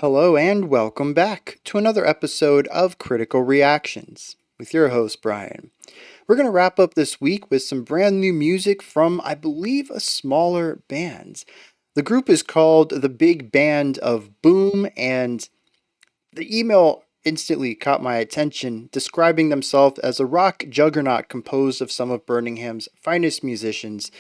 Hello and welcome back to another episode of Critical Reactions with your host, Bryan. We're going to wrap up this week with some brand new music from, I believe, a smaller band. The group is called The Big Band of Boom, and the email instantly caught my attention, describing themselves as a rock juggernaut composed of some of Birmingham's finest musicians,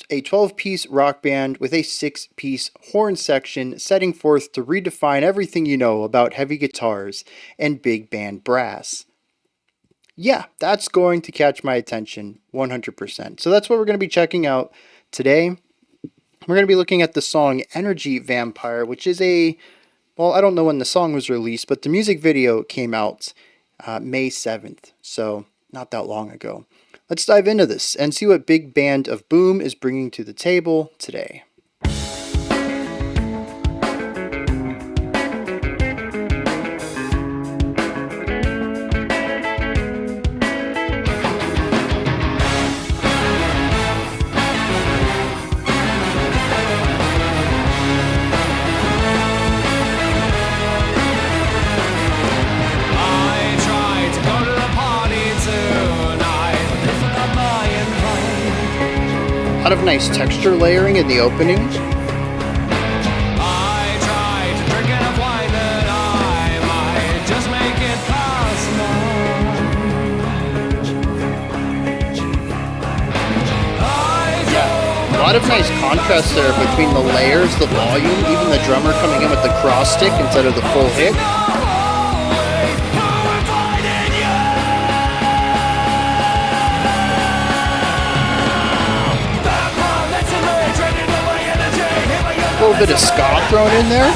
a 12-piece rock band with a 6-piece horn section setting forth to redefine everything you know about heavy guitars and big band brass. Yeah, that's going to catch my attention 100%. So that's what we're going to be checking out today. We're going to be looking at the song Energy Vampire, which is I don't know when the song was released, but the music video came out May 7th, so not that long ago. Let's dive into this and see what Big Band of Boom is bringing to the table today. A lot of nice texture layering in the opening. I tried to drink enough wine that I might just make it past Yeah, a lot of nice contrast there between the layers, the volume, even the drummer coming in with the cross stick instead of the full hit. A little bit of ska thrown in there.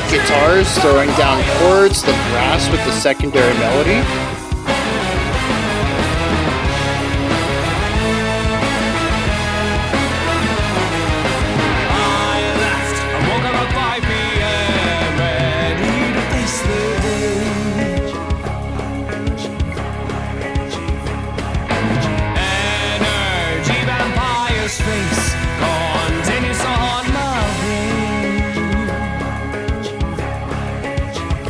Guitars throwing down chords, the brass with the secondary melody.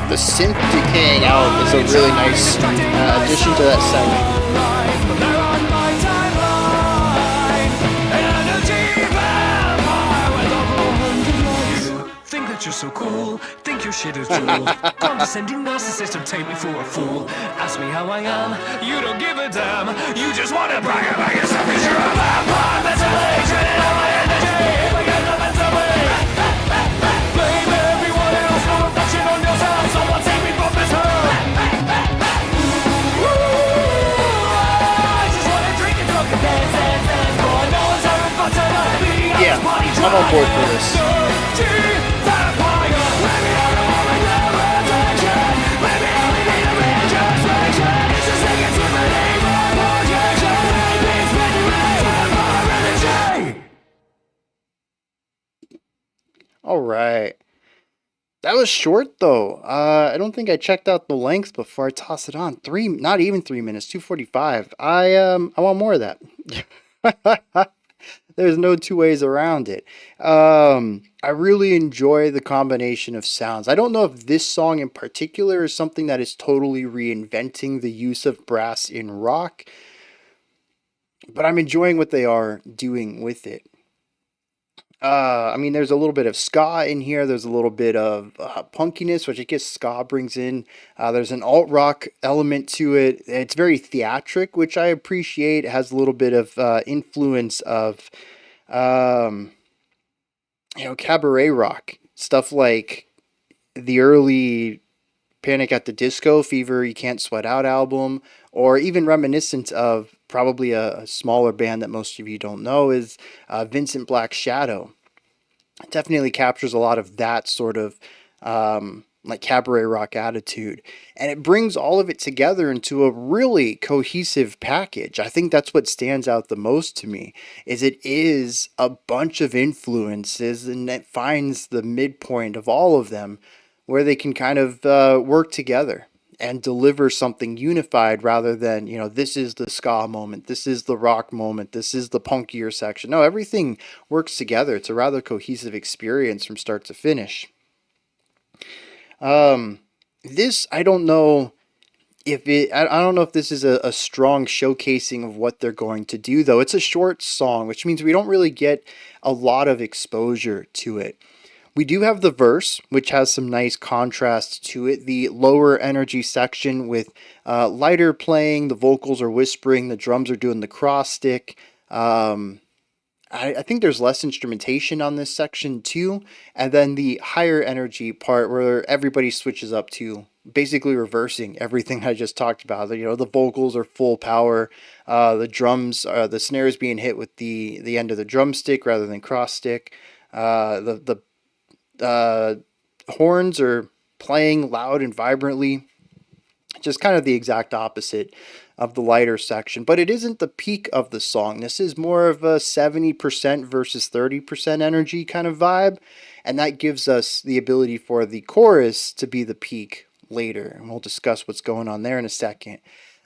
The synth decaying out is a really nice addition to that segment. Think that you're so cool, think your shit is true. Condescending narcissist and take me for a fool. Ask me how I am, you don't give a damn. You just wanna brag about yourself cause you're a vampire. Mentally training out my energy, if I get the mental way. Blame everyone else, no reflection on yourself. Someone save me from this hell. I just wanna drink and drunk and dance, dance, dance. Boy, no one's having fun tonight. Yeah, I'm on board for this. All right. That was short though. I don't think I checked out the length before I tossed it on. Not even 3 minutes, 2:45. I want more of that. There's no two ways around it. I really enjoy the combination of sounds. I don't know if this song in particular is something that is totally reinventing the use of brass in rock, but I'm enjoying what they are doing with it. There's a little bit of ska in here. There's a little bit of punkiness, which I guess ska brings in. There's an alt rock element to it. It's very theatric, which I appreciate. It has a little bit of influence of, cabaret rock stuff like the early Panic at the Disco, Fever You Can't Sweat Out album, or even reminiscent of probably a smaller band that most of you don't know is Vincent Black Shadow. It definitely captures a lot of that sort of like cabaret rock attitude, and it brings all of it together into a really cohesive package. I think that's what stands out the most to me, is it is a bunch of influences and it finds the midpoint of all of them where they can kind of work together and deliver something unified rather than, this is the ska moment, this is the rock moment, this is the punkier section. No, everything works together. It's a rather cohesive experience from start to finish. This, I don't know I don't know if this is a strong showcasing of what they're going to do, though. It's a short song, which means we don't really get a lot of exposure to it. We do have the verse, which has some nice contrast to it. The lower energy section with lighter playing, the vocals are whispering, the drums are doing the cross stick. I think there's less instrumentation on this section too. And then the higher energy part where everybody switches up to basically reversing everything I just talked about. The vocals are full power. The drums, the snares being hit with the end of the drumstick rather than cross stick. The horns are playing loud and vibrantly. Just kind of the exact opposite of the lighter section, but it isn't the peak of the song. This is more of a 70% versus 30% energy kind of vibe, and that gives us the ability for the chorus to be the peak later, and we'll discuss what's going on there in a second.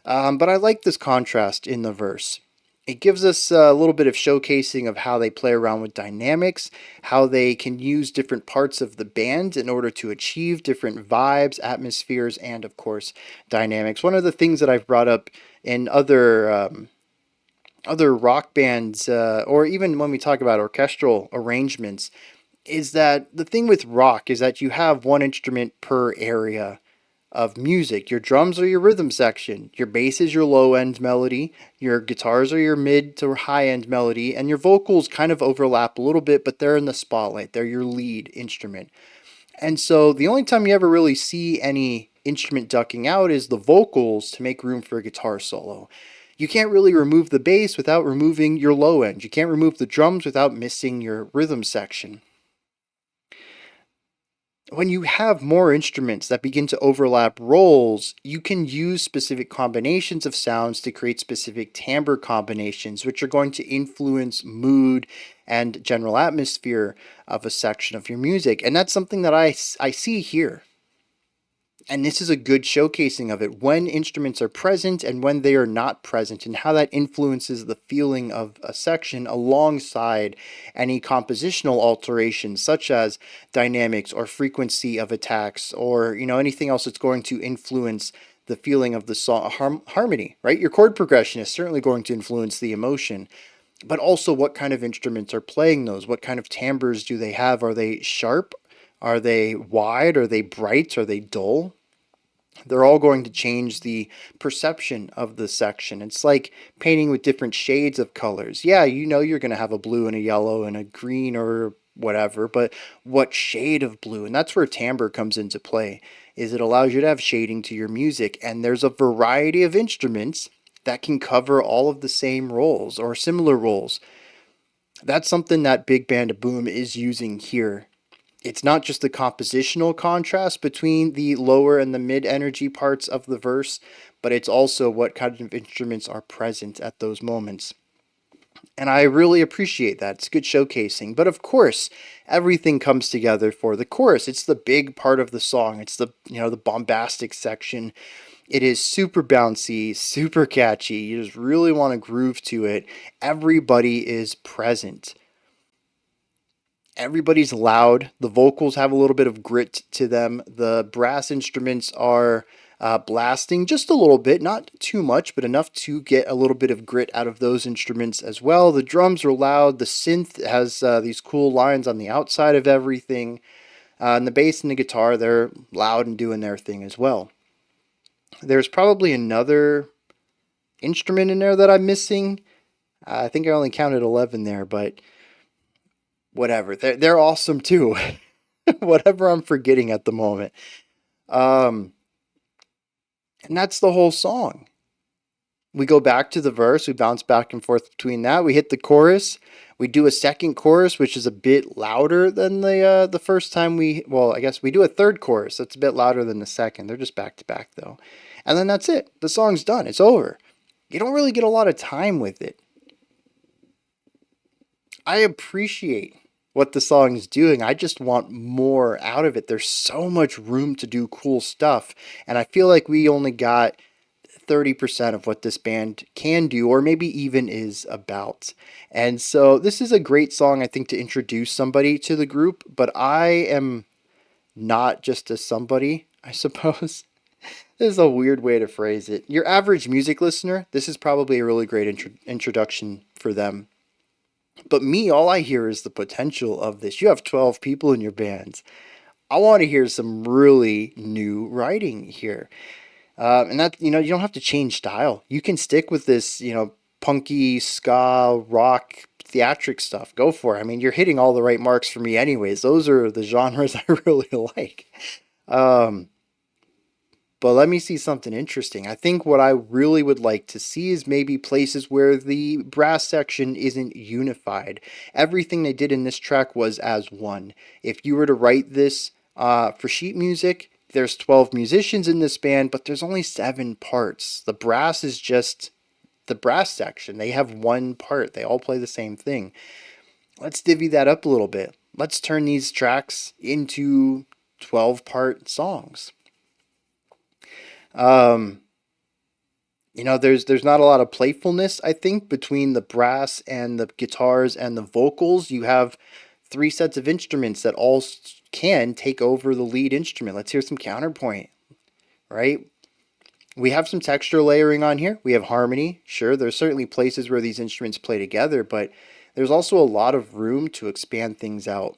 But I like this contrast in the verse. It gives us a little bit of showcasing of how they play around with dynamics, how they can use different parts of the band in order to achieve different vibes, atmospheres, and of course, dynamics. One of the things that I've brought up in other rock bands, or even when we talk about orchestral arrangements, is that the thing with rock is that you have one instrument per area of music. Your drums are your rhythm section, your bass is your low end melody, your guitars are your mid to high end melody, and your vocals kind of overlap a little bit, but they're in the spotlight. They're your lead instrument. And so the only time you ever really see any instrument ducking out is the vocals to make room for a guitar solo. You can't really remove the bass without removing your low end. You can't remove the drums without missing your rhythm section. When you have more instruments that begin to overlap roles, you can use specific combinations of sounds to create specific timbre combinations, which are going to influence mood and general atmosphere of a section of your music. And that's something that I see here. And this is a good showcasing of it, when instruments are present and when they are not present, and how that influences the feeling of a section alongside any compositional alterations such as dynamics or frequency of attacks, or anything else that's going to influence the feeling of the song. Harmony, right? Your chord progression is certainly going to influence the emotion, but also what kind of instruments are playing those. What kind of timbres do they have? Are they sharp? Are they wide? Are they bright? Are they dull? They're all going to change the perception of the section. It's like painting with different shades of colors. Yeah, you're going to have a blue and a yellow and a green or whatever, but what shade of blue? And that's where timbre comes into play, is it allows you to have shading to your music. And there's a variety of instruments that can cover all of the same roles or similar roles. That's something that Big Band of Boom is using here. It's not just the compositional contrast between the lower and the mid energy parts of the verse, but it's also what kind of instruments are present at those moments. And I really appreciate that. It's good showcasing. But of course, everything comes together for the chorus. It's the big part of the song. It's the bombastic section. It is super bouncy, super catchy. You just really want to groove to it. Everybody is present. Everybody's loud. The vocals have a little bit of grit to them. The brass instruments are blasting just a little bit, not too much, but enough to get a little bit of grit out of those instruments as well. The drums are loud. The synth has these cool lines on the outside of everything. And the bass and the guitar, they're loud and doing their thing as well. There's probably another instrument in there that I'm missing. I think I only counted 11 there, but whatever. They're awesome too. Whatever I'm forgetting at the moment. And that's the whole song. We go back to the verse, we bounce back and forth between that. We hit the chorus. We do a second chorus, which is a bit louder than the first time I guess we do a third chorus. That's a bit louder than the second. They're just back to back though. And then that's it. The song's done. It's over. You don't really get a lot of time with it. I appreciate what the song is doing. I just want more out of it. There's so much room to do cool stuff, and I feel like we only got 30% of what this band can do, or maybe even is about. And so this is a great song, I think, to introduce somebody to the group, but I am not just a somebody, I suppose. This is a weird way to phrase it. Your average music listener, this is probably a really great introduction for them. But me, all I hear is the potential of this. You have 12 people in your bands. I want to hear some really new writing here. And that, you don't have to change style. You can stick with this, punky, ska, rock, theatric stuff. Go for it. I mean, you're hitting all the right marks for me anyways. Those are the genres I really like. Um, but let me see something interesting. I think what I really would like to see is maybe places where the brass section isn't unified. Everything they did in this track was as one. If you were to write this for sheet music, there's 12 musicians in this band, but there's only 7 parts. The brass is just the brass section. They have one part. They all play the same thing. Let's divvy that up a little bit. Let's turn these tracks into 12-part songs. There's not a lot of playfulness, I think, between the brass and the guitars and the vocals. You have 3 sets of instruments that all can take over the lead instrument. Let's hear some counterpoint, right? We have some texture layering on here. We have harmony. Sure, there's certainly places where these instruments play together, but there's also a lot of room to expand things out.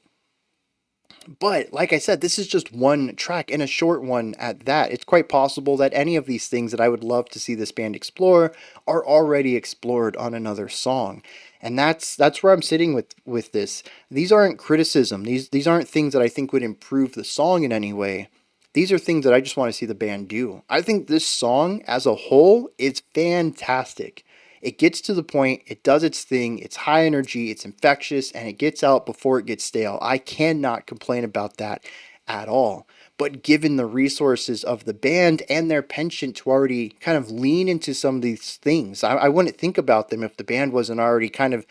But like I said, this is just one track and a short one at that. It's quite possible that any of these things that I would love to see this band explore are already explored on another song. And that's where I'm sitting with this. These aren't criticism. These aren't things that I think would improve the song in any way. These are things that I just want to see the band do. I think this song as a whole is fantastic. It gets to the point, it does its thing, it's high energy, it's infectious, and it gets out before it gets stale. I cannot complain about that at all. But given the resources of the band and their penchant to already kind of lean into some of these things, I wouldn't think about them if the band wasn't already kind of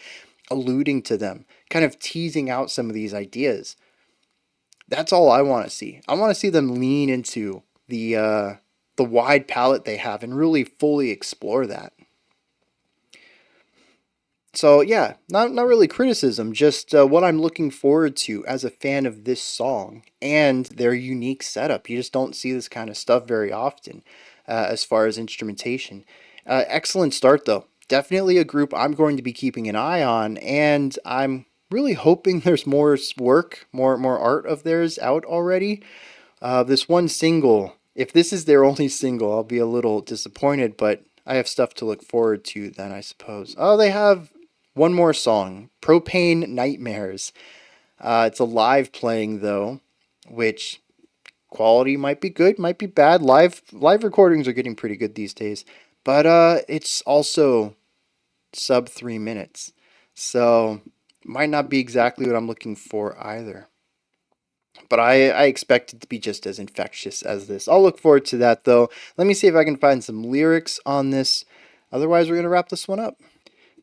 alluding to them, kind of teasing out some of these ideas. That's all I want to see. I want to see them lean into the wide palette they have and really fully explore that. So yeah, not really criticism, just what I'm looking forward to as a fan of this song and their unique setup. You just don't see this kind of stuff very often as far as instrumentation. Excellent start though. Definitely a group I'm going to be keeping an eye on, and I'm really hoping there's more work, more art of theirs out already. This one single, if this is their only single, I'll be a little disappointed, but I have stuff to look forward to then, I suppose. Oh, they have one more song, Propane Nightmares. It's a live playing though, which quality might be good, might be bad. Live recordings are getting pretty good these days, but it's also sub 3 minutes, so might not be exactly what I'm looking for either. But I expect it to be just as infectious as this. I'll look forward to that though. Let me see if I can find some lyrics on this. Otherwise, we're going to wrap this one up.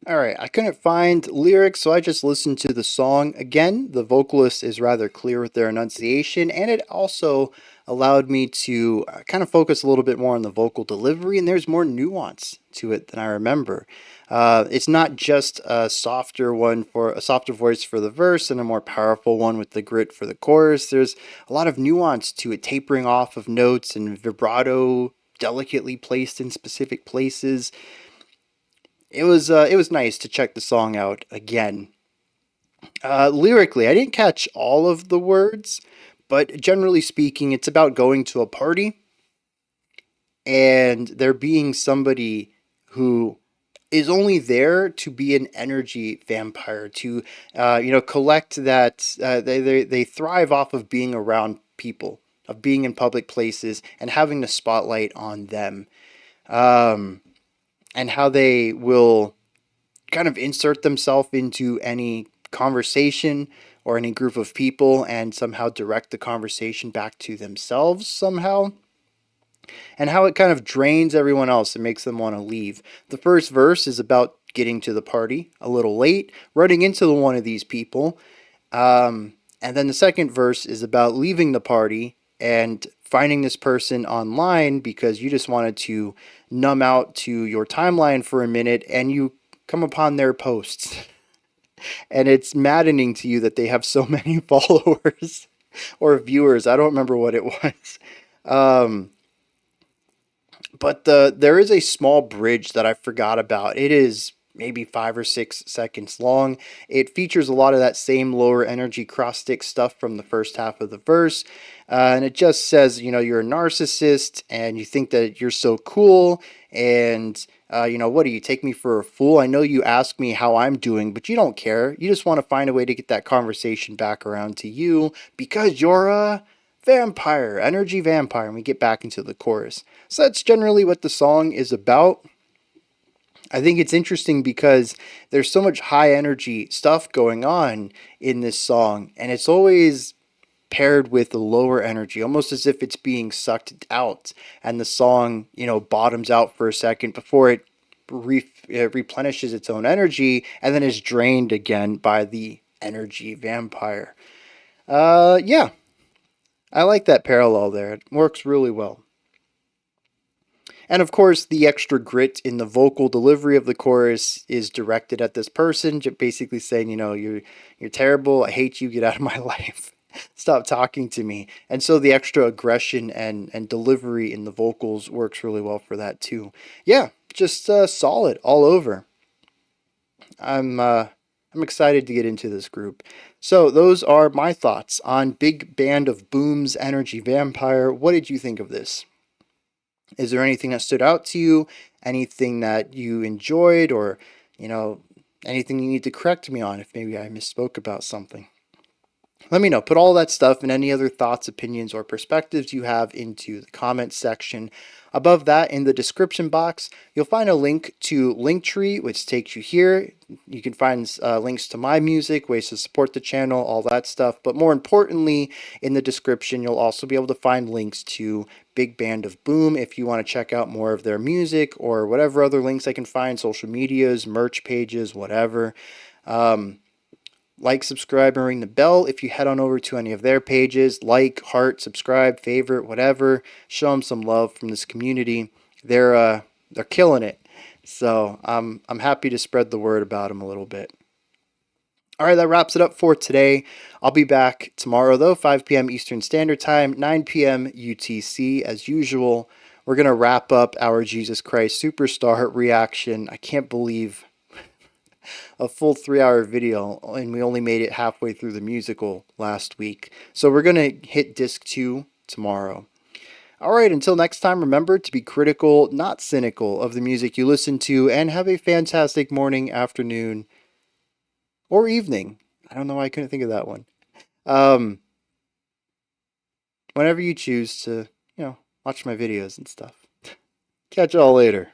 Alright, I couldn't find lyrics, so I just listened to the song. Again, the vocalist is rather clear with their enunciation, and it also allowed me to kind of focus a little bit more on the vocal delivery, and there's more nuance to it than I remember. It's not just a softer voice for the verse and a more powerful one with the grit for the chorus. There's a lot of nuance to it, tapering off of notes and vibrato delicately placed in specific places. It was nice to check the song out again. Lyrically, I didn't catch all of the words, but generally speaking, it's about going to a party and there being somebody who is only there to be an energy vampire, to collect that. They thrive off of being around people, of being in public places and having the spotlight on them. And how they will kind of insert themselves into any conversation or any group of people and somehow direct the conversation back to themselves somehow. And how it kind of drains everyone else and makes them want to leave. The first verse is about getting to the party a little late, running into one of these people, And then the second verse is about leaving the party and finding this person online because you just wanted to numb out to your timeline for a minute, and you come upon their posts. And it's maddening to you that they have so many followers or viewers. I don't remember what it was. Um, but there is a small bridge that I forgot about. It is maybe 5 or 6 seconds long. It features a lot of that same lower energy cross stick stuff from the first half of the verse. And it just says, you're a narcissist and you think that you're so cool. And, what do you take me for a fool? I know you ask me how I'm doing, but you don't care. You just want to find a way to get that conversation back around to you because you're a vampire, energy vampire. And we get back into the chorus. So that's generally what the song is about. I think it's interesting because there's so much high energy stuff going on in this song, and it's always paired with the lower energy, almost as if it's being sucked out, and the song, bottoms out for a second before it replenishes its own energy and then is drained again by the energy vampire. Yeah, I like that parallel there. It works really well. And of course, the extra grit in the vocal delivery of the chorus is directed at this person, basically saying, you're terrible. I hate you. Get out of my life. Stop talking to me. And so the extra aggression and delivery in the vocals works really well for that too. Yeah, just solid all over. I'm excited to get into this group. So those are my thoughts on Big Band of Boom's Energy Vampire. What did you think of this? Is there anything that stood out to you? Anything that you enjoyed, or, anything you need to correct me on if maybe I misspoke about something? Let me know. Put all that stuff and any other thoughts, opinions, or perspectives you have into the comments section. Above that, in the description box, you'll find a link to Linktree, which takes you here. You can find links to my music, ways to support the channel, all that stuff. But more importantly, in the description, you'll also be able to find links to Big Band of Boom if you want to check out more of their music or whatever other links I can find, social medias, merch pages, whatever. Like, subscribe, and ring the bell if you head on over to any of their pages. Like, heart, subscribe, favorite, whatever. Show them some love from this community. They're killing it. So I'm happy to spread the word about them a little bit. All right, that wraps it up for today. I'll be back tomorrow, though, 5 p.m. Eastern Standard Time, 9 p.m. UTC, as usual. We're going to wrap up our Jesus Christ Superstar reaction. I can't believe a full 3-hour video, and we only made it halfway through the musical last week. So we're going to hit disc 2 tomorrow. All right, until next time, remember to be critical, not cynical, of the music you listen to, and have a fantastic morning, afternoon, or evening. I don't know why I couldn't think of that one. Whenever you choose to, watch my videos and stuff. Catch y'all later.